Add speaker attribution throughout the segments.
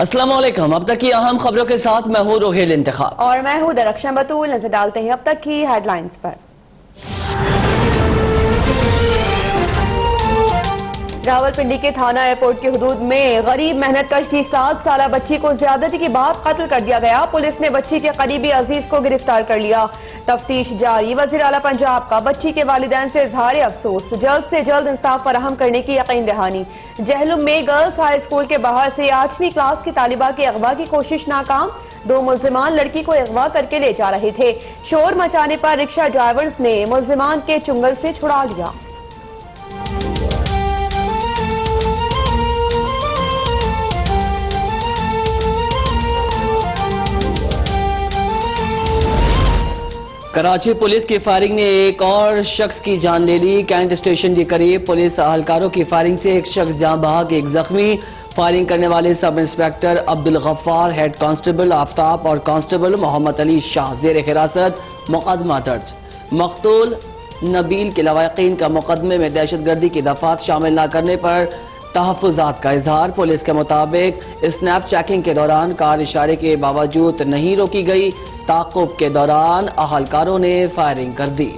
Speaker 1: السلام علیکم، اب تک کی اہم خبروں کے ساتھ میں ہوں روحیل انتخاب
Speaker 2: اور میں ہوں درخشان بطول۔ نظر ڈالتے ہیں اب تک کی ہیڈ لائنز پر۔ راولپنڈی کے تھانہ ایئرپورٹ کی حدود میں غریب محنت کش کی 7 سالہ بچی کو زیادتی کے بعد قتل کر دیا گیا۔ پولیس نے بچی کے قریبی عزیز کو گرفتار کر لیا، تفتیش جاری۔ وزیر اعلیٰ پنجاب کا بچی کے والدین سے اظہار افسوس، جلد سے جلد انصاف فراہم کرنے کی یقین دہانی۔ جہلم میں گرلز ہائی اسکول کے باہر سے 8ویں کلاس کی طالبہ کے اغوا کی کوشش ناکام، 2 ملزمان لڑکی کو اغوا کر کے لے جا رہے تھے۔ شور مچانے پر رکشہ ڈرائیورز نے ملزمان کے چنگل سے چھڑا لیا۔
Speaker 1: کراچی پولیس کی فائرنگ نے ایک اور شخص کی جان لے لی۔ کینٹ اسٹیشن کے قریب پولیس اہلکاروں کی فائرنگ سے ایک شخص جاں بحق، ایک زخمی۔ فائرنگ کرنے والے سب انسپیکٹر عبدالغفار، ہیڈ کانسٹیبل آفتاب اور کانسٹیبل محمد علی شاہ زیر حراست، مقدمہ درج۔ مقتول نبیل کے لواحقین کا مقدمے میں دہشت گردی کی دفعات شامل نہ کرنے پر تحفظات کا اظہار۔ پولیس کے مطابق اسنیپ چیکنگ کے دوران کار اشارے کے باوجود نہیں روکی گئی، تعاقب کے دوران اہلکاروں نے فائرنگ کر دی۔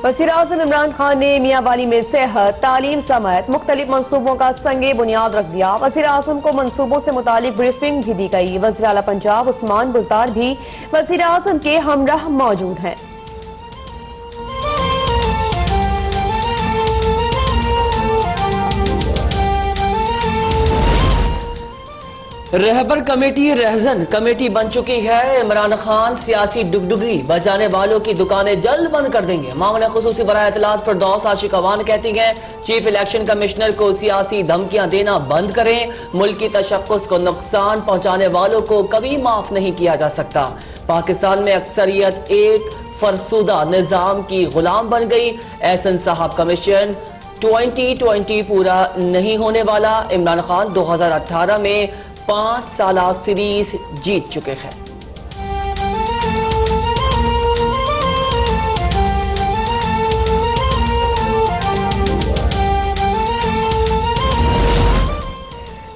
Speaker 2: وزیر اعظم عمران خان نے میاں والی میں صحت، تعلیم سمیت مختلف منصوبوں کا سنگ بنیاد رکھ دیا۔ وزیر اعظم کو منصوبوں سے متعلق بریفنگ بھی دی گئی۔ وزیر اعلیٰ پنجاب عثمان بزدار بھی وزیر اعظم کے ہمراہ موجود ہیں۔
Speaker 1: رہبر کمیٹی رہزن کمیٹی بن چکی ہے۔ عمران خان سیاسی ڈگڈگی بجانے والوں کی دکانیں جلد بند کر دیں گے۔ معاون خصوصی برائے اطلاعات فردوس عاشق اوان کہتی ہیں چیف الیکشن کمشنر کو سیاسی دھمکیاں دینا بند کریں۔ ملکی تشخص کو نقصان پہنچانے والوں کو کبھی معاف نہیں کیا جا سکتا۔ پاکستان میں اکثریت ایک فرسودہ نظام کی غلام بن گئی۔ احسن صاحب کمیشن 2020 پورا نہیں ہونے والا۔ عمران خان 2018 میں 5 سالہ سیریز جیت چکے ہیں۔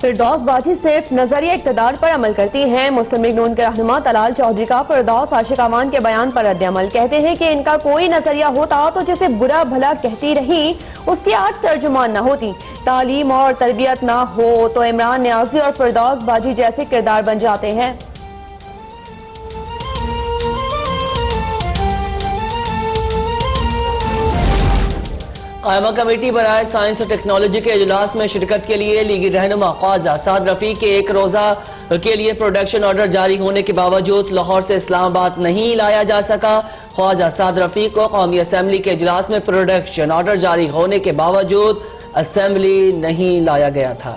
Speaker 2: فردوس باجی صرف نظریہ اقتدار پر عمل کرتی ہیں۔ مسلم لیگ نون کے رہنما طلال چودھری کا فردوس عاشق اوان کے بیان پر رد عمل، کہتے ہیں کہ ان کا کوئی نظریہ ہوتا تو جسے برا بھلا کہتی رہی اس کی آج ترجمان نہ ہوتی۔ تعلیم اور تربیت نہ ہو تو عمران نیازی اور فردوس باجی جیسے کردار بن جاتے ہیں۔
Speaker 1: قائمہ کمیٹی برائے سائنس اور ٹیکنالوجی کے اجلاس میں شرکت کے لیے لیگی رہنما خواجہ سعد رفیق کے ایک روزہ کے لیے پروڈکشن آرڈر جاری ہونے کے باوجود لاہور سے اسلام آباد نہیں لایا جا سکا۔ خواجہ سعد رفیق کو قومی اسمبلی کے اجلاس میں پروڈکشن آرڈر جاری ہونے کے باوجود اسمبلی نہیں لایا گیا تھا۔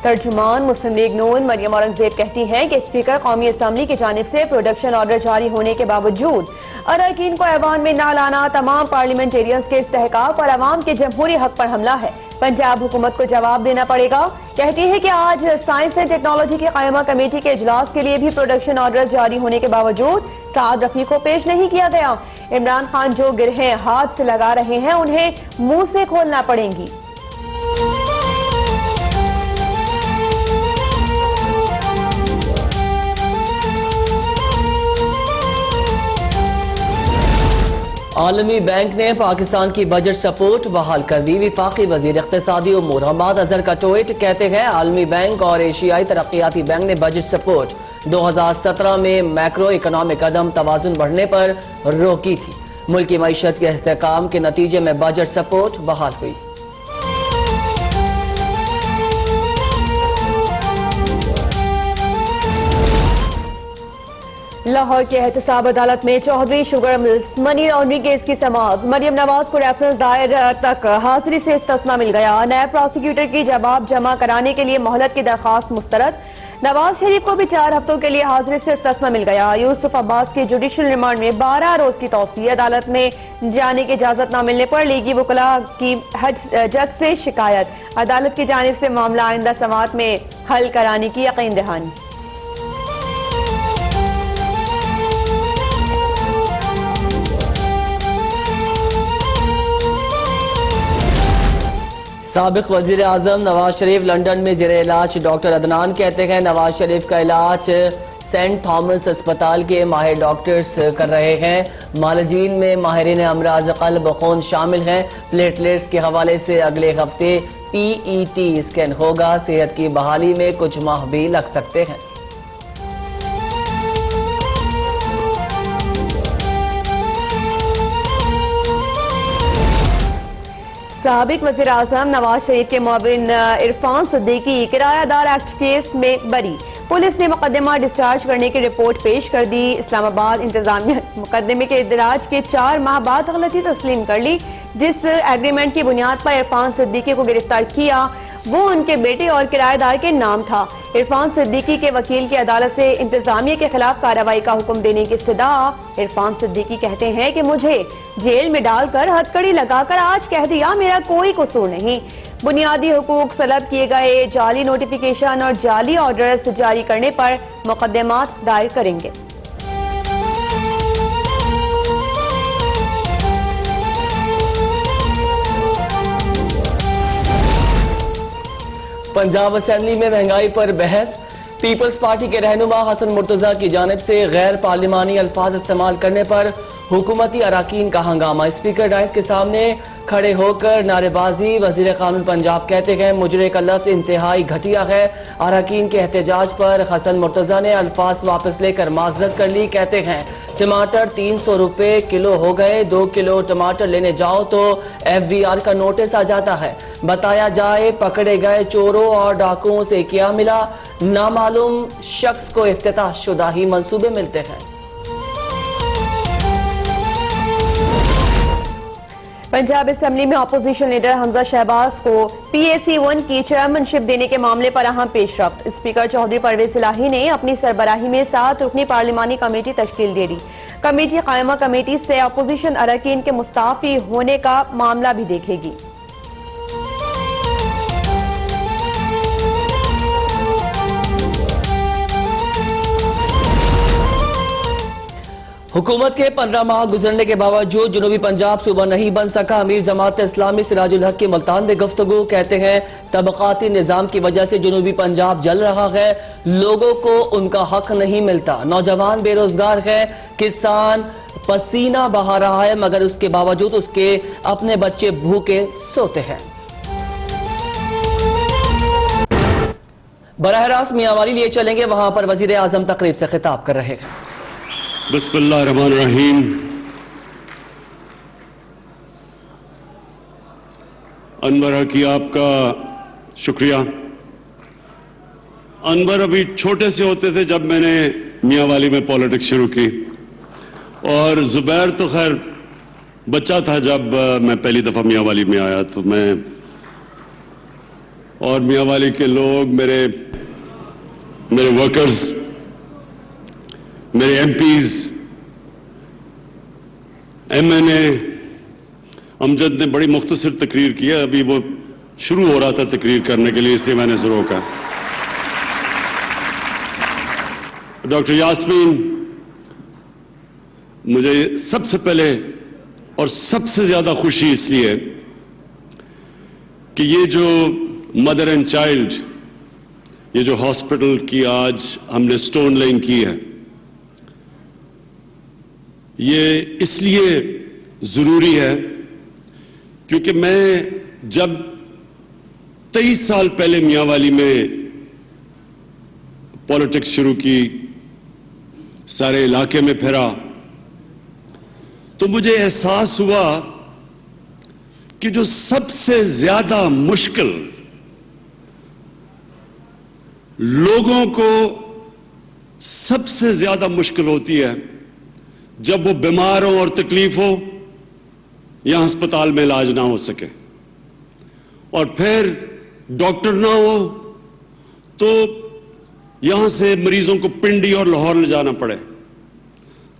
Speaker 2: ترجمان مسلم لیگ نون مریم اورنگزیب کہتی ہیں کہ اسپیکر قومی اسمبلی کی جانب سے پروڈکشن آرڈر جاری ہونے کے باوجود اراکین کو ایوان میں نہ لانا تمام پارلیمنٹیرینز کے استحقاق اور عوام کے جمہوری حق پر حملہ ہے۔ پنجاب حکومت کو جواب دینا پڑے گا۔ کہتی ہے کہ آج سائنس اینڈ ٹیکنالوجی کی قائمہ کمیٹی کے اجلاس کے لیے بھی پروڈکشن آرڈر جاری ہونے کے باوجود سعد رفیق کو پیش نہیں کیا گیا۔ عمران خان جو گرہیں ہاتھ سے لگا رہے ہیں انہیں منہ سے کھولنا پڑیں گی۔
Speaker 1: عالمی بینک نے پاکستان کی بجٹ سپورٹ بحال کر دی۔ وفاقی وزیر اقتصادی امور حماد اظہر کا ٹویٹ، کہتے ہیں عالمی بینک اور ایشیائی ترقیاتی بینک نے بجٹ سپورٹ 2017 میں میکرو اکنامک عدم توازن بڑھنے پر روکی تھی۔ ملکی معیشت کے استحکام کے نتیجے میں بجٹ سپورٹ بحال ہوئی۔
Speaker 2: لاہور کے احتساب عدالت میں Chaudhry sugar mills money laundering case کی سماعت۔ مریم نواز کو ریفرنس دائر تک حاضری سے استثناء مل گیا۔ نائب پراسیکیوٹر کی جواب جمع کرانے کے لیے مہلت کی درخواست مسترد۔ نواز شریف کو بھی 4 ہفتوں کے لیے حاضری سے استثناء مل گیا۔ یوسف عباس کی جوڈیشل ریمانڈ میں 12 روز کی توسیع۔ عدالت میں جانے کی اجازت نہ ملنے پر لیگی وکلاء کی جج سے شکایت۔ عدالت کی جانب سے معاملہ آئندہ سماعت میں حل کرانے کی یقین دہانی۔
Speaker 1: سابق وزیر اعظم نواز شریف لندن میں زیر علاج، ڈاکٹر عدنان کہتے ہیں نواز شریف کا علاج سینٹ تھامس اسپتال کے ماہر ڈاکٹرز کر رہے ہیں۔ معالجین میں ماہرین امراض قلب خون شامل ہیں۔ پلیٹلیٹس کے حوالے سے اگلے ہفتے PET اسکین ہوگا۔ صحت کی بحالی میں کچھ ماہ بھی لگ سکتے ہیں۔
Speaker 2: سابق وزیر اعظم نواز شریف کے معاون عرفان صدیقی کرایہ دار ایکٹ کیس میں بری۔ پولیس نے مقدمہ ڈسچارج کرنے کی رپورٹ پیش کر دی۔ اسلام آباد انتظامیہ مقدمے کے اندراج کے 4 ماہ بعد غلطی تسلیم کر لی۔ جس ایگریمنٹ کی بنیاد پر عرفان صدیقی کو گرفتار کیا وہ ان کے بیٹے اور کرایہ دار کے نام تھا۔ عرفان صدیقی کے وکیل کی عدالت سے انتظامیہ کے خلاف کارروائی کا حکم دینے کی استدعا۔ عرفان صدیقی کہتے ہیں کہ مجھے جیل میں ڈال کر ہتھکڑی لگا کر آج کہہ دیا میرا کوئی قصور نہیں۔ بنیادی حقوق سلب کیے گئے، جعلی نوٹیفیکیشن اور جعلی آرڈرز جاری کرنے پر مقدمات دائر کریں گے۔
Speaker 1: پنجاب اسمبلی میں مہنگائی پر بحث۔ پیپلز پارٹی کے رہنما حسن مرتضیٰ کی جانب سے غیر پارلیمانی الفاظ استعمال کرنے پر حکومتی اراکین کا ہنگامہ۔ اسپیکر ڈائس کے سامنے کھڑے ہو کر نعرے بازی۔ وزیر قانون پنجاب کہتے ہیں مجرے کا لفظ انتہائی گھٹیا ہے۔ اراکین کے احتجاج پر حسن مرتضیٰ نے الفاظ واپس لے کر معذرت کر لی۔ کہتے ہیں ٹماٹر 300 روپے کلو ہو گئے، 2 کلو ٹماٹر لینے جاؤ تو FVR کا نوٹس آ جاتا ہے۔ بتایا جائے پکڑے گئے چوروں اور ڈاکوؤں سے کیا ملا، نامعلوم شخص کو افتتاح شدہ ہی منصوبے ملتے ہیں۔
Speaker 2: پنجاب اسمبلی میں اپوزیشن لیڈر حمزہ شہباز کو PAC-1 کی چیئرمین شپ دینے کے معاملے پر اہم پیش رفت۔ اسپیکر چودھری پرویز الہی نے اپنی سربراہی میں 7 رکنی پارلیمانی کمیٹی تشکیل دے دی۔ کمیٹی قائمہ کمیٹی سے اپوزیشن اراکین کے مستعفی ہونے کا معاملہ بھی دیکھے گی۔
Speaker 1: حکومت کے 15 ماہ گزرنے کے باوجود جنوبی پنجاب صوبہ نہیں بن سکا۔ امیر جماعت اسلامی سراج الحق کی ملتان میں گفتگو، کہتے ہیں طبقاتی نظام کی وجہ سے جنوبی پنجاب جل رہا ہے، لوگوں کو ان کا حق نہیں ملتا، نوجوان بے روزگار ہے، کسان پسینہ بہا رہا ہے مگر اس کے باوجود اس کے اپنے بچے بھوکے سوتے ہیں۔ براہ راست میاں والی لیے چلیں گے، وہاں پر وزیر اعظم تقریب سے خطاب کر رہے ہیں۔
Speaker 3: بسم اللہ الرحمن الرحیم۔ انور حقی آپ کا شکریہ۔ انور ابھی چھوٹے سے ہوتے تھے جب میں نے میاں والی میں پالیٹکس شروع کی، اور زبیر تو خیر بچہ تھا جب میں پہلی دفعہ میاں والی میں آیا، تو میں اور میاں والی کے لوگ، میرے ورکرز، میرے MPs، MNA امجد نے بڑی مختصر تقریر کی ہے، ابھی وہ شروع ہو رہا تھا تقریر کرنے کے لیے، اس لیے میں نے اسے روکا۔ ڈاکٹر یاسمین، مجھے سب سے پہلے اور سب سے زیادہ خوشی اس لیے کہ یہ جو مدر اینڈ چائلڈ، یہ جو ہاسپٹل کی آج ہم نے سٹون لائنگ کی ہے، یہ اس لیے ضروری ہے کیونکہ میں جب 23 سال پہلے میاں والی میں پالیٹکس شروع کی، سارے علاقے میں پھرا، تو مجھے احساس ہوا کہ جو سب سے زیادہ مشکل لوگوں کو سب سے زیادہ مشکل ہوتی ہے جب وہ بیمار ہو اور تکلیف ہو یا ہسپتال میں علاج نہ ہو سکے، اور پھر ڈاکٹر نہ ہو تو یہاں سے مریضوں کو پنڈی اور لاہور لے جانا پڑے۔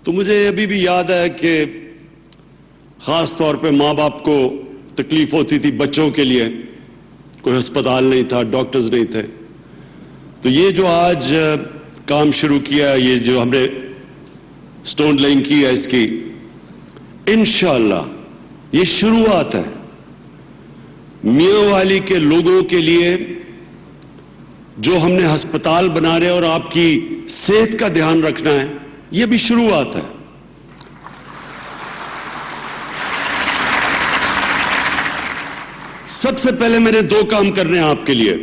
Speaker 3: تو مجھے ابھی بھی یاد ہے کہ خاص طور پہ ماں باپ کو تکلیف ہوتی تھی بچوں کے لیے، کوئی ہسپتال نہیں تھا، ڈاکٹرز نہیں تھے، تو یہ جو آج کام شروع کیا ہے، یہ جو ہم نے سٹون لائنگ کی ہے، اس کی انشاءاللہ یہ شروعات ہے. میاں والی کے لوگوں کے لیے جو ہم نے ہسپتال بنا رہے اور آپ کی صحت کا دھیان رکھنا ہے، یہ بھی شروعات ہے. سب سے پہلے میرے 2 کام کرنے ہیں آپ کے لیے.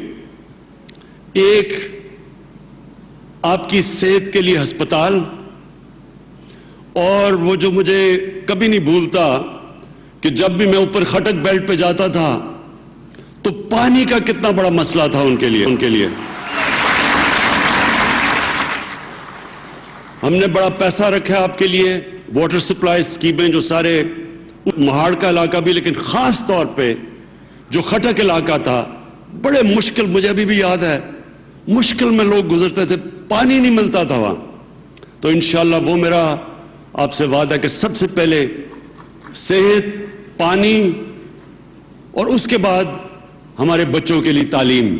Speaker 3: ایک، آپ کی صحت کے لیے ہسپتال، اور وہ جو مجھے کبھی نہیں بھولتا کہ جب بھی میں اوپر خٹک بیلٹ پہ جاتا تھا تو پانی کا کتنا بڑا مسئلہ تھا ان کے لیے. ہم نے بڑا پیسہ رکھا ہے آپ کے لیے، واٹر سپلائی اسکیمیں جو سارے مہاڑ کا علاقہ بھی، لیکن خاص طور پہ جو خٹک علاقہ تھا، بڑے مشکل، مجھے ابھی بھی یاد ہے، مشکل میں لوگ گزرتے تھے، پانی نہیں ملتا تھا وہاں. تو انشاءاللہ وہ میرا آپ سے وعدہ ہے کہ سب سے پہلے صحت، پانی، اور اس کے بعد ہمارے بچوں کے لیے تعلیم.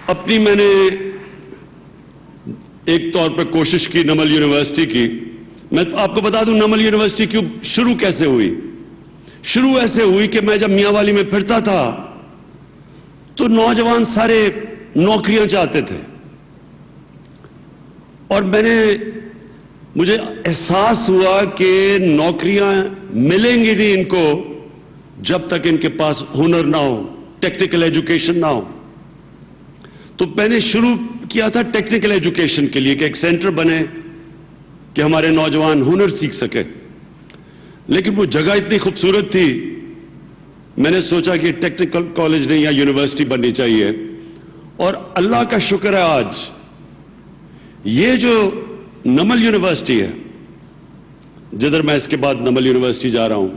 Speaker 3: اپنی میں نے ایک طور پہ کوشش کی نمل یونیورسٹی کی. میں آپ کو بتا دوں نمل یونیورسٹی کیوں شروع کیسے ہوئی. شروع ایسے ہوئی کہ میں جب میاں والی میں پھرتا تھا تو نوجوان سارے نوکریاں چاہتے تھے، اور مجھے احساس ہوا کہ نوکریاں ملیں گی نہیں ان کو جب تک ان کے پاس ہنر نہ ہو، ٹیکنیکل ایجوکیشن نہ ہو. تو میں نے شروع کیا تھا ٹیکنیکل ایجوکیشن کے لیے کہ ایک سینٹر بنے کہ ہمارے نوجوان ہنر سیکھ سکے. لیکن وہ جگہ اتنی خوبصورت تھی، میں نے سوچا کہ ٹیکنیکل کالج نہیں یا یونیورسٹی بننی چاہیے. اور اللہ کا شکر ہے آج یہ جو نمل یونیورسٹی ہے، جدھر میں اس کے بعد نمل یونیورسٹی جا رہا ہوں،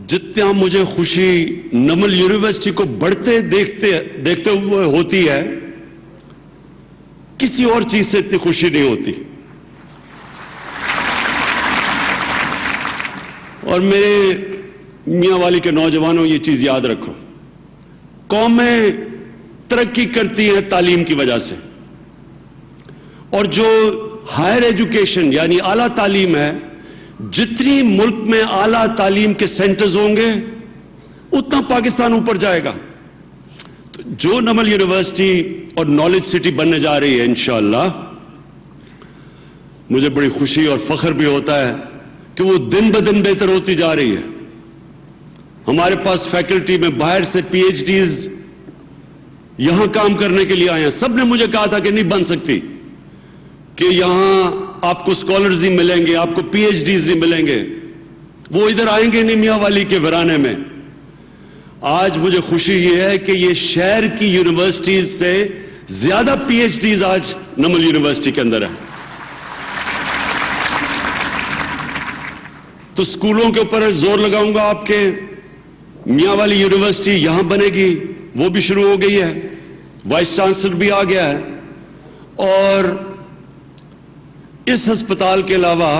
Speaker 3: جتنا مجھے خوشی نمل یونیورسٹی کو بڑھتے دیکھتے ہوئے ہوتی ہے، کسی اور چیز سے اتنی خوشی نہیں ہوتی. اور میرے میاں والی کے نوجوانوں یہ چیز یاد رکھو، قومیں ترقی کرتی ہیں تعلیم کی وجہ سے، اور جو ہائر ایجوکیشن یعنی اعلیٰ تعلیم ہے، جتنی ملک میں اعلیٰ تعلیم کے سینٹرز ہوں گے اتنا پاکستان اوپر جائے گا. تو جو نمل یونیورسٹی اور نالج سٹی بننے جا رہی ہے انشاءاللہ، مجھے بڑی خوشی اور فخر بھی ہوتا ہے کہ وہ دن بدن بہتر ہوتی جا رہی ہے. ہمارے پاس فیکلٹی میں باہر سے پی ایچ ڈیز یہاں کام کرنے کے لیے آئے ہیں. سب نے مجھے کہا تھا کہ نہیں بن سکتی، کہ یہاں آپ کو سکولرز نہیں ملیں گے، آپ کو پی ایچ ڈیز نہیں ملیں گے، وہ ادھر آئیں گے نہیں میاں والی کے ویرانے میں. آج مجھے خوشی یہ ہے کہ یہ شہر کی یونیورسٹیز سے زیادہ پی ایچ ڈیز آج نمل یونیورسٹی کے اندر ہے. تو سکولوں کے اوپر زور لگاؤں گا آپ کے. میاں والی یونیورسٹی یہاں بنے گی، وہ بھی شروع ہو گئی ہے، وائس چانسلر بھی آ گیا ہے. اور اس ہسپتال کے علاوہ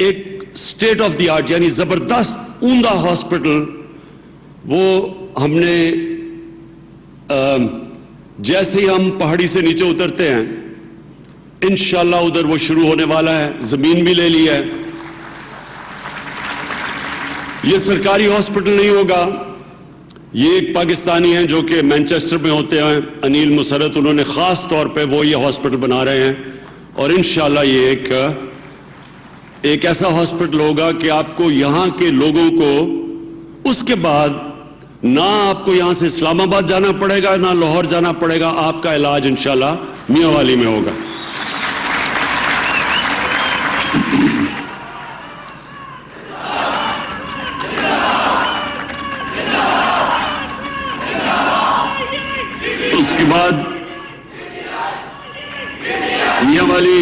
Speaker 3: ایک اسٹیٹ آف دی آرٹ یعنی زبردست عمدہ ہاسپٹل، وہ ہم نے جیسے ہی ہم پہاڑی سے نیچے اترتے ہیں انشاءاللہ ادھر وہ شروع ہونے والا ہے. زمین بھی لے لی ہے. یہ سرکاری ہاسپٹل نہیں ہوگا، یہ ایک پاکستانی ہیں جو کہ مینچسٹر میں ہوتے ہیں، انیل مسرت، انہوں نے خاص طور پہ وہ یہ ہاسپٹل بنا رہے ہیں. اور انشاءاللہ یہ ایک ایسا ہاسپٹل ہوگا کہ آپ کو یہاں کے لوگوں کو اس کے بعد نہ آپ کو یہاں سے اسلام آباد جانا پڑے گا نہ لاہور جانا پڑے گا، آپ کا علاج انشاءاللہ میاں والی میں ہوگا. اس کے بعد میاں والی،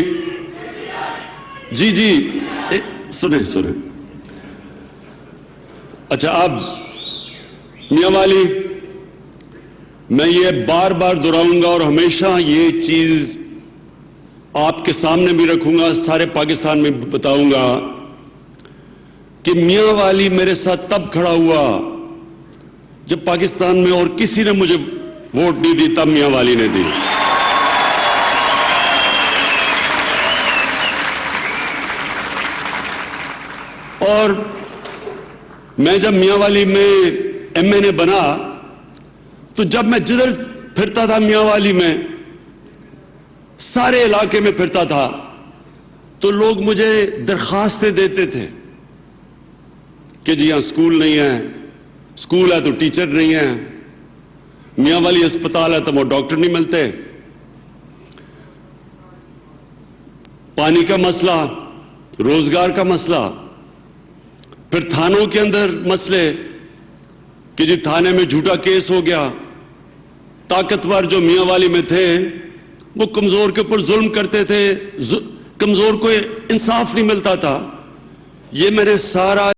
Speaker 3: جی سنیں. اچھا، اب میاں والی میں یہ بار بار دہراؤں گا اور ہمیشہ یہ چیز آپ کے سامنے بھی رکھوں گا، سارے پاکستان میں بتاؤں گا کہ میاں والی میرے ساتھ تب کھڑا ہوا جب پاکستان میں اور کسی نے مجھے ووٹ نہیں دی، تب میاں والی نے دی. اور میں جب میاں والی میں ایم این اے بنا تو جب میں جدھر پھرتا تھا میاں والی میں، سارے علاقے میں پھرتا تھا، تو لوگ مجھے درخواستیں دیتے تھے کہ جی یہاں سکول نہیں ہے، سکول ہے تو ٹیچر نہیں ہے، میاں والی ہسپتال ہے تو وہ ڈاکٹر نہیں ملتے، پانی کا مسئلہ، روزگار کا مسئلہ، پھر تھانوں کے اندر مسئلے کہ جی تھانے میں جھوٹا کیس ہو گیا، طاقتور جو میاں والی میں تھے وہ کمزور کے اوپر ظلم کرتے تھے، کمزور کو انصاف نہیں ملتا تھا. یہ میں نے سارا